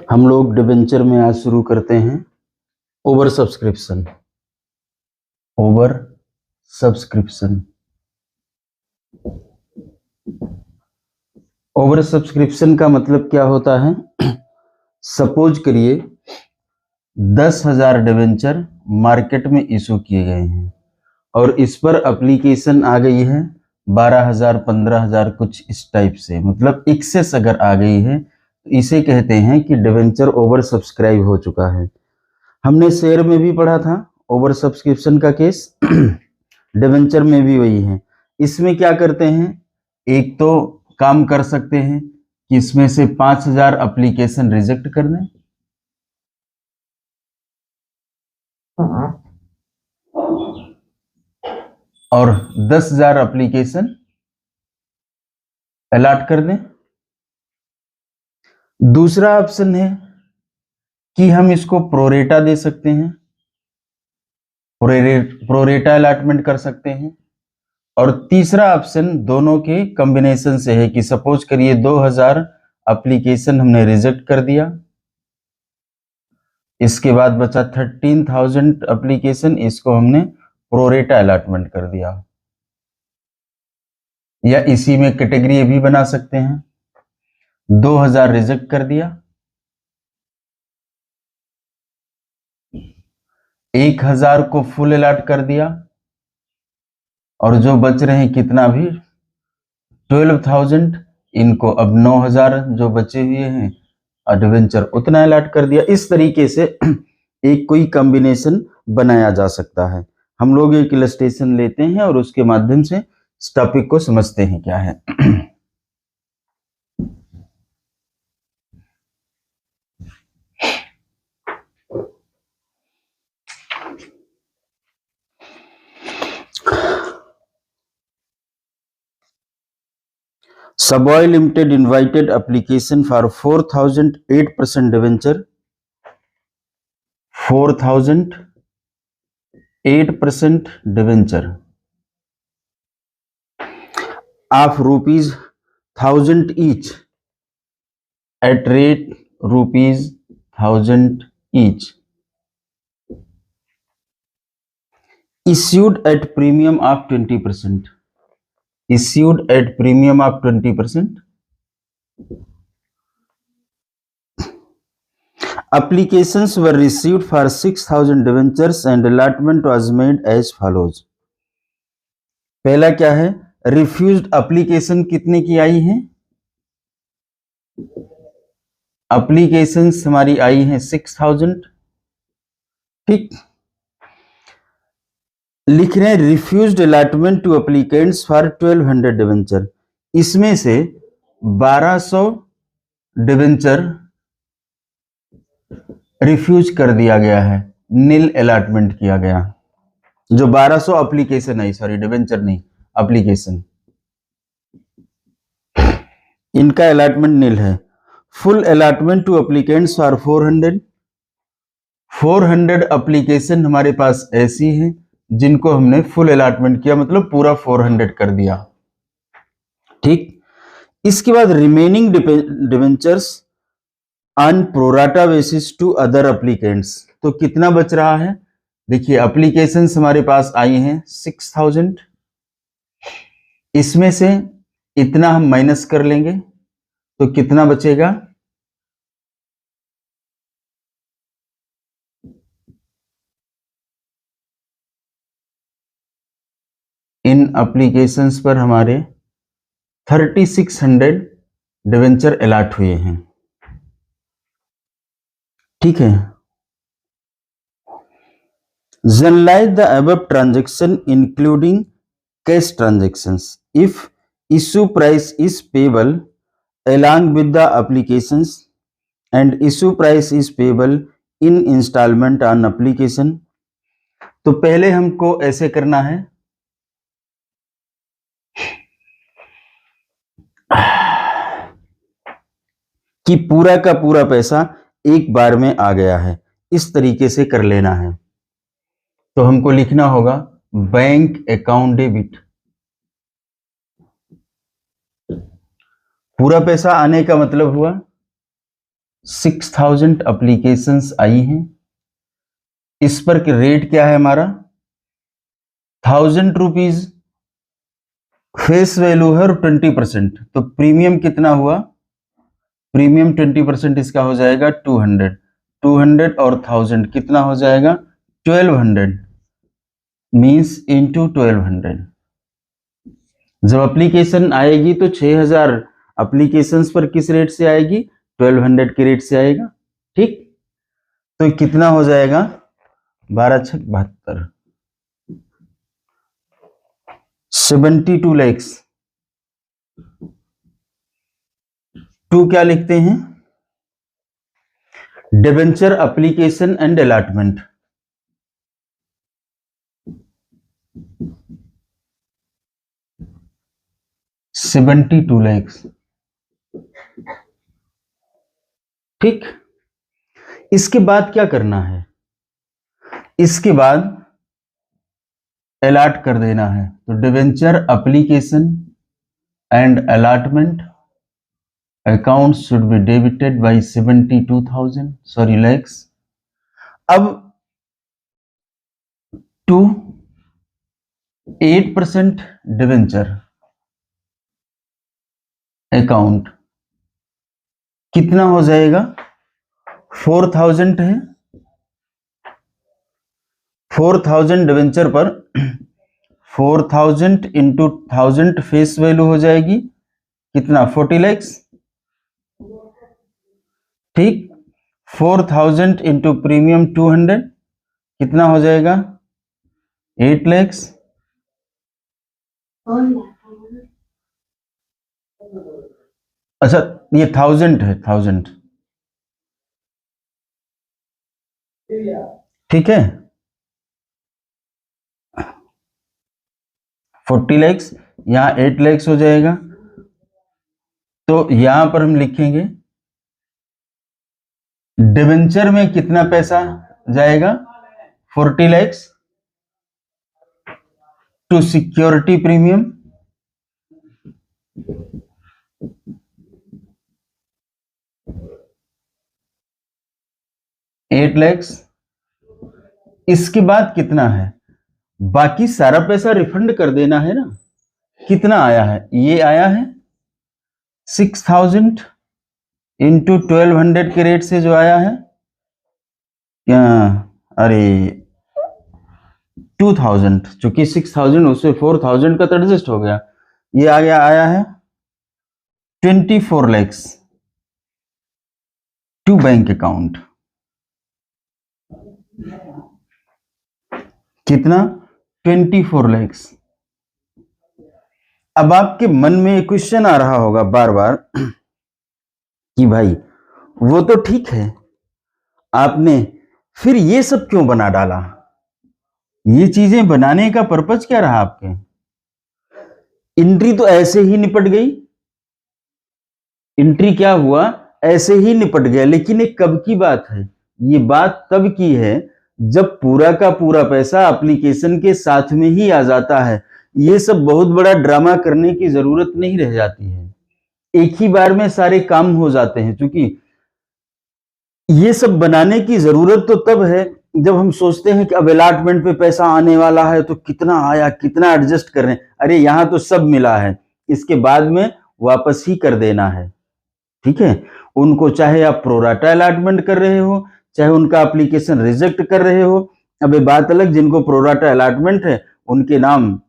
हम लोग डिबेंचर में आज शुरू करते हैं over subscription. Over subscription over subscription का मतलब क्या होता है? सपोज करिए 10,000 डिबेंचर मार्केट में इशू किए गए हैं और इस पर एप्लीकेशन आ गई है 12,000 15,000 कुछ इस टाइप से, मतलब एक्सेस अगर आ गई है तो इसे कहते हैं कि डिबेंचर ओवर सब्सक्राइब हो चुका है। हमने शेयर में भी पढ़ा था ओवर सब्सक्रिप्शन का केस, डिबेंचर में भी वही है। इसमें क्या करते हैं, एक तो काम कर सकते हैं कि इसमें से 5,000 एप्लीकेशन रिजेक्ट कर दें और 10,000 एप्लीकेशन अलॉट कर दें। दूसरा ऑप्शन है कि हम इसको प्रोरेटा दे सकते हैं, प्रोरेटा अलॉटमेंट कर सकते हैं। और तीसरा ऑप्शन दोनों के कॉम्बिनेशन से है कि सपोज करिए 2,000 एप्लीकेशन हमने रिजेक्ट कर दिया, इसके बाद बचा 13,000 एप्लीकेशन, इसको हमने प्रोरेटा अलॉटमेंट कर दिया। या इसी में कैटेगरी भी बना सकते हैं, 2,000 रिजेक्ट कर दिया, 1,000 को फुल अलॉट कर दिया और जो बच रहे हैं कितना भी 12,000, इनको अब 9,000 जो बचे हुए हैं एडवेंचर उतना अलॉट कर दिया। इस तरीके से एक कोई कॉम्बिनेशन बनाया जा सकता है। हम लोग एक इलस्ट्रेशन लेते हैं और उसके माध्यम से इस टॉपिक को समझते हैं क्या है। Savoy Limited invited application for 4,000 8% debenture, 4,000 8% debenture of rupees 1,000 each at rate rupees 1,000 each, issued at premium of 20%, issued at premium of 20%. Applications were received for 6,000 debentures and allotment was made as follows. पहला क्या है, refused application कितने की आई है? Applications हमारी आई हैं 6,000। ठीक, लिख रहे हैं refused allotment to applicants for 1,200 debenture, इसमें से 1,200 डिबेंचर रिफ्यूज कर दिया गया है, नील अलॉटमेंट किया गया। जो 1,200 एप्लीकेशन आई, सॉरी डिबेंचर नहीं, एप्लीकेशन, इनका अलॉटमेंट नील है। Full allotment to applicants for 400 application हमारे पास ऐसी हैं जिनको हमने फुल अलॉटमेंट किया, मतलब पूरा 400 कर दिया। ठीक, इसके बाद remaining debentures on pro rata basis to other applicants, तो कितना बच रहा है? देखिए एप्लीकेशंस हमारे पास आई हैं 6,000, इसमें से इतना हम माइनस कर लेंगे तो कितना बचेगा? इन एप्लीकेशंस पर हमारे 3,600 डिवेंचर अलॉट हुए हैं। ठीक है, generalise the above transaction including cash transactions if issue price is payable along with the applications and issue price is payable in installment on application। तो पहले हमको ऐसे करना है कि पूरा का पूरा पैसा एक बार में आ गया है, इस तरीके से कर लेना है। तो हमको लिखना होगा बैंक अकाउंट डेबिट, पूरा पैसा आने का मतलब हुआ 6000 एप्लीकेशंस आई हैं। इस पर रेट क्या है हमारा 1000 रुपीज फेस वैल्यू है और 20%, तो प्रीमियम कितना हुआ, प्रीमियम 20% इसका हो जाएगा 200, 200 और 1000 कितना हो जाएगा 1200 मीन्स इंटू 1200। जब एप्लीकेशन आएगी तो 6000 एप्लीकेशंस पर किस रेट से आएगी 1200 के रेट से आएगा। ठीक, तो कितना हो जाएगा 12 छक 72, 72 लैक्स। टू क्या लिखते हैं debenture application and allotment. $72 lakhs। ठीक, इसके बाद क्या करना है, इसके बाद अलॉट कर देना है। तो debenture application and allotment account should be debited bye 72,000 lakhs. अब टू 8% डिबेंचर अकाउंट कितना हो जाएगा 4000 है, 4000 डिबेंचर पर 4000 इंटू 1000 फेस वैल्यू हो जाएगी कितना 40 लैक्स। ठीक, 4000 इंटू प्रीमियम 200 कितना हो जाएगा 8 लैक्स। अच्छा ये 1000 है 1000, ठीक है 40 लैक्स, यहां 8 लैक्स हो जाएगा। तो यहां पर हम लिखेंगे डिबेंचर में कितना पैसा जाएगा 40 lakhs to security premium 8 lakhs. इसके बाद कितना है, बाकी सारा पैसा रिफंड कर देना है ना। कितना आया है, ये आया है 6000 इंटू 1200 के रेट से जो आया है क्या, अरे 2000, चूंकि 6000 उससे 4000 का तो एडजस्ट हो गया, ये आ गया आया है 24 लैक्स टू बैंक अकाउंट। कितना 24 लैक्स। अब आपके मन में क्वेश्चन आ रहा होगा बार बार कि भाई वो तो ठीक है, आपने फिर ये सब क्यों बना डाला, ये चीजें बनाने का पर्पज क्या रहा आपके, एंट्री तो ऐसे ही निपट गई, एंट्री क्या हुआ ऐसे ही निपट गया। लेकिन ये कब की बात है, ये बात तब की है जब पूरा का पूरा पैसा एप्लीकेशन के साथ में ही आ जाता है। ये सब बहुत बड़ा ड्रामा करने की जरूरत नहीं रह जाती है, एक ही बार में सारे काम हो जाते हैं। क्योंकि ये सब बनाने की जरूरत तो तब है जब हम सोचते हैं कि अब अलॉटमेंट पे पैसा आने वाला है तो कितना आया, कितना एडजस्ट कर रहे हैं, अरे यहां तो सब मिला है, इसके बाद में वापस ही कर देना है। ठीक है, उनको चाहे आप प्रोराटा अलॉटमेंट कर रहे हो, चाहे उनका एप्लीकेशन रिजेक्ट कर रहे हो। अब ये बात अलग, जिनको प्रोराटा अलॉटमेंट है उनके नाम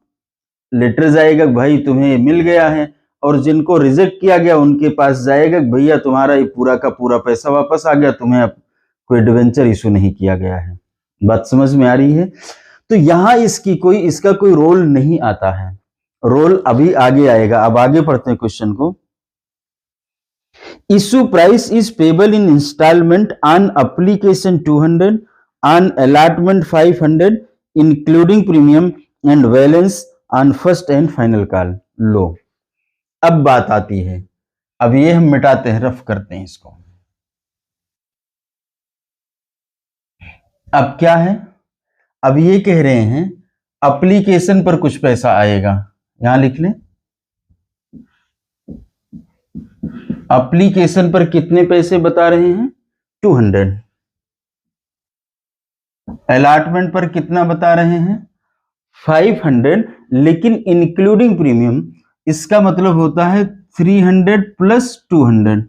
लेटर जाएगा भाई तुम्हें मिल गया है, और जिनको रिजेक्ट किया गया उनके पास जाएगा भैया तुम्हारा ये पूरा का पूरा पैसा वापस आ गया, तुम्हें अब कोई डिवेंचर इशू नहीं किया गया है। बात समझ में आ रही है। तो यहां इसका कोई रोल नहीं आता है, रोल अभी आगे आएगा। अब आगे पढ़ते हैं क्वेश्चन को। Issue price is payable in installment on application 200, on allotment 500, including premium and balance on first and final call। लो अब बात आती है, अब ये हम मिटाते हैं, रफ करते हैं इसको। अब क्या है, अब ये कह रहे हैं एप्लीकेशन पर कुछ पैसा आएगा, यहां लिख लें एप्लीकेशन पर कितने पैसे बता रहे हैं 200। अलॉटमेंट पर कितना बता रहे हैं? 500, लेकिन इंक्लूडिंग प्रीमियम, इसका मतलब होता है 300 प्लस 200,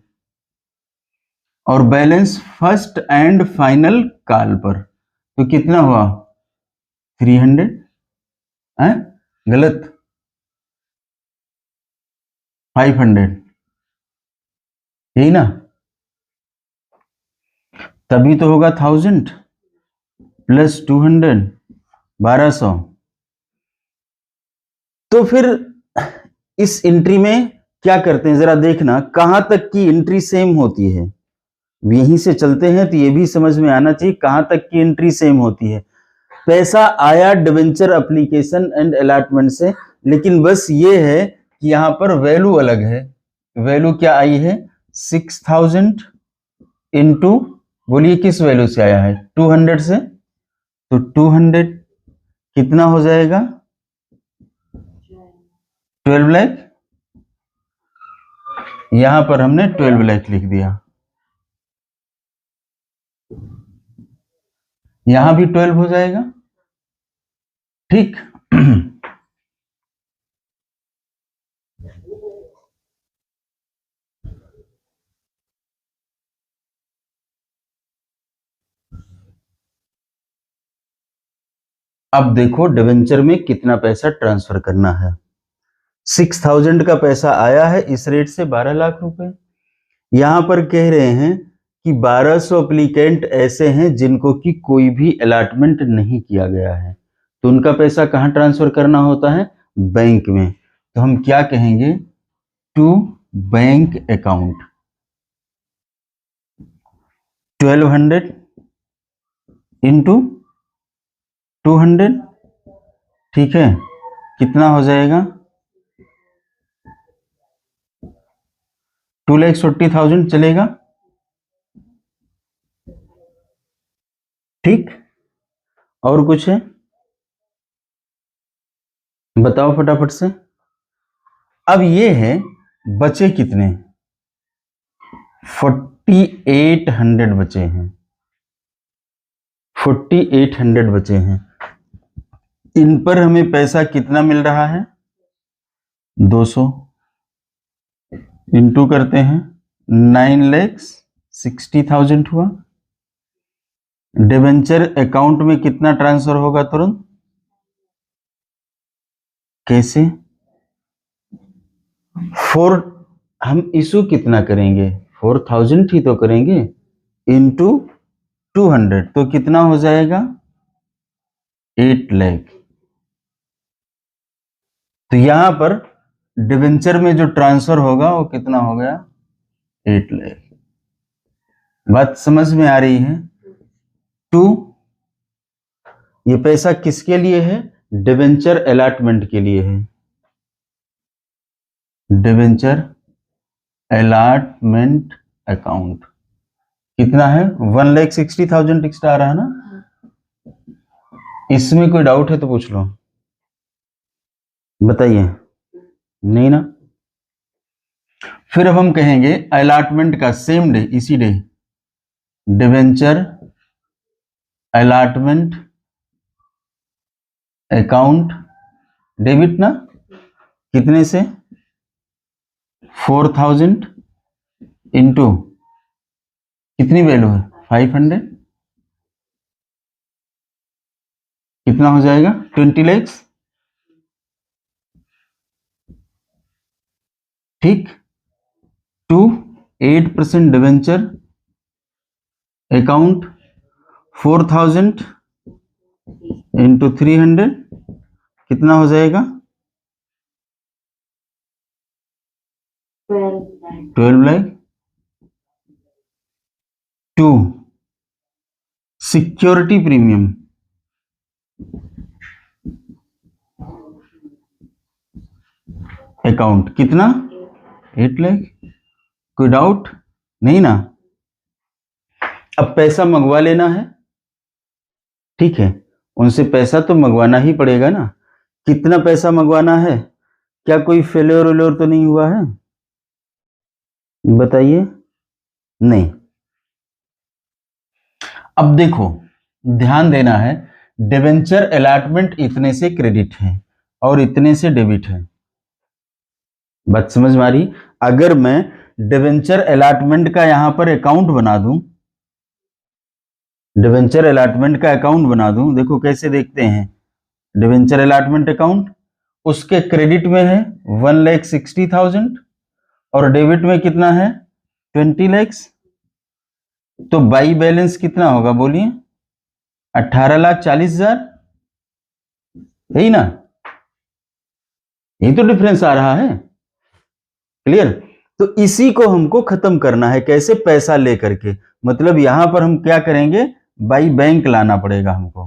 और balance first and final call पर, तो कितना हुआ? 300 है? गलत, 500, यही ना? तभी तो होगा 1000 प्लस 200, 1200। तो फिर इस एंट्री में क्या करते हैं, जरा देखना कहां तक की एंट्री सेम होती है। यहीं से चलते हैं तो ये भी समझ में आना चाहिए कहां तक की एंट्री सेम होती है। पैसा आया डिवेंचर एप्लीकेशन एंड अलॉटमेंट से, लेकिन बस ये है कि यहां पर वैल्यू अलग है। वैल्यू क्या आई है? 6000 इंटू, बोलिए किस वैल्यू से आया है? 200 से। तो 200 कितना हो जाएगा? 12 लाख। यहां पर हमने 12 लाख लिख दिया, यहां भी 12 हो जाएगा, ठीक। अब देखो डिवेंचर में कितना पैसा ट्रांसफर करना है। 6000 का पैसा आया है, इस रेट से 12 लाख रुपए। यहां पर कह रहे हैं कि 1200 एप्लीकेंट ऐसे हैं जिनको कि कोई भी अलॉटमेंट नहीं किया गया है, तो उनका पैसा कहां ट्रांसफर करना होता है? बैंक में। तो हम क्या कहेंगे? टू बैंक अकाउंट 1200 इंटू 200, ठीक है, कितना हो जाएगा? 2,40,000 चलेगा, ठीक। और कुछ है? बताओ फटाफट से। अब ये है बचे कितने? 4800 बचे हैं, 4800 बचे हैं। इन पर हमें पैसा कितना मिल रहा है? 200 इंटू करते हैं 9,60,000 हुआ। डिवेंचर अकाउंट में कितना ट्रांसफर होगा तुरंत? कैसे? 4, हम इशू कितना करेंगे? 4000 ही तो करेंगे, इंटू 200, तो कितना हो जाएगा? 8 लाख। तो यहां पर डिवेंचर में जो ट्रांसफर होगा वो कितना हो गया? 8 लाख। बात समझ में आ रही है? टू, ये पैसा किसके लिए है? डिवेंचर अलॉटमेंट के लिए है। डिवेंचर अलॉटमेंट अकाउंट कितना है? 1,60,000 एक्स्ट्रा आ रहा है ना? इसमें कोई डाउट है तो पूछ लो, बताइए। नहीं ना? फिर अब हम कहेंगे अलॉटमेंट का सेम डे, इसी day, debenture allotment account debit ना, कितने से? 4000 इंटू कितनी वैल्यू है? 500, कितना हो जाएगा? 20 लाख, ठीक। टू 8% डिवेंचर अकाउंट 4000 इंटू 300, कितना हो जाएगा? 12 lakh. To security premium account कितना? 8 लाख। कोई डाउट नहीं ना? अब पैसा मंगवा लेना है, ठीक है, उनसे पैसा तो मंगवाना ही पड़ेगा ना। कितना पैसा मंगवाना है? क्या कोई फेल्योर वेल्योर तो नहीं हुआ है? बताइए। नहीं, अब देखो, ध्यान देना है, डिवेंचर अलॉटमेंट इतने से क्रेडिट है और इतने से डेबिट है। बात समझ में आ रही? अगर मैं डिवेंचर अलॉटमेंट का यहां पर अकाउंट बना दूं, डिवेंचर अलॉटमेंट का अकाउंट बना दूं, देखो कैसे देखते हैं। डिवेंचर अलॉटमेंट अकाउंट, उसके क्रेडिट में है 1,60,000 और डेबिट में कितना है 20 लाख। तो बाई बैलेंस कितना होगा बोलिए? 18,40,000, यही ना? यही तो डिफरेंस आ रहा है। क्लियर? तो इसी को हमको खत्म करना है। कैसे? पैसा लेकर के, मतलब यहां पर हम क्या करेंगे, बाई बैंक लाना पड़ेगा हमको।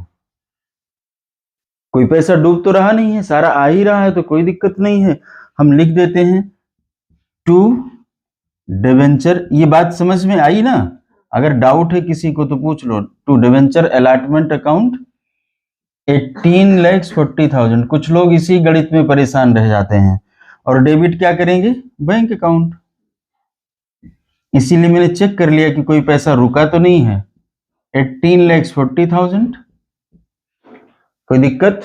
कोई पैसा डूब तो रहा नहीं है, सारा आ ही रहा है, तो कोई दिक्कत नहीं है। हम लिख देते हैं टू डिवेंचर। ये बात समझ में आई ना? अगर डाउट है किसी को तो पूछ लो। To debenture allotment account 18,40,000। कुछ लोग इसी गणित में परेशान रह जाते हैं। और डेबिट क्या करेंगे? Bank account. इसीलिए मैंने चेक कर लिया कि कोई पैसा रुका तो नहीं है। 18,40,000, कोई दिक्कत?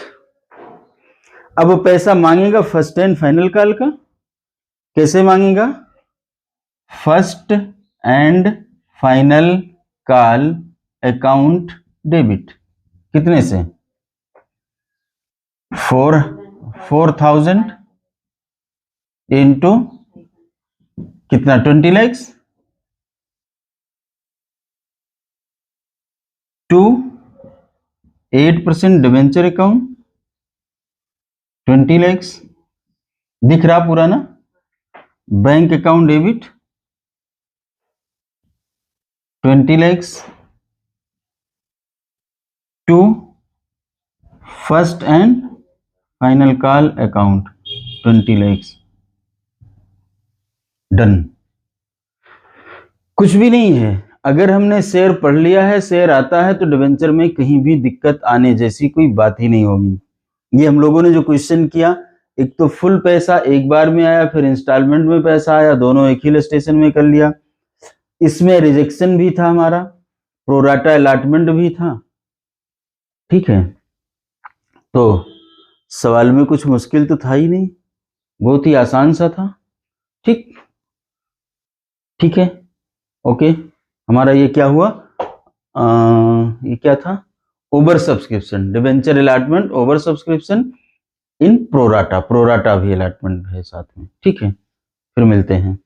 अब पैसा मांगेगा फर्स्ट एंड फाइनल कॉल का। कैसे मांगेगा? First and final call account debit. कितने से? 4,000 इंटू कितना? 20 lakh to 8% debenture account 20 lakh. दिख रहा पूरा ना? Bank account debit 20 lakh to first and final call account 20 lakh. Done. कुछ भी नहीं है। अगर हमने शेयर पढ़ लिया है, शेयर आता है, तो डिवेंचर में कहीं भी दिक्कत आने जैसी कोई बात ही नहीं होगी। ये हम लोगों ने जो क्वेश्चन किया, एक तो फुल पैसा एक बार में आया, फिर इंस्टॉलमेंट में पैसा आया, दोनों एक ही स्टेशन में कर लिया। इसमें रिजेक्शन भी था हमारा, प्रोराटा अलॉटमेंट भी था। ठीक है, तो सवाल में कुछ मुश्किल तो था ही नहीं, बहुत ही आसान सा था। ठीक ठीक है, ओके। हमारा ये क्या हुआ? ये क्या था? Over subscription, debenture allotment over subscription in pro rata. Pro rata भी अलॉटमेंट है साथ में। ठीक है, फिर मिलते हैं।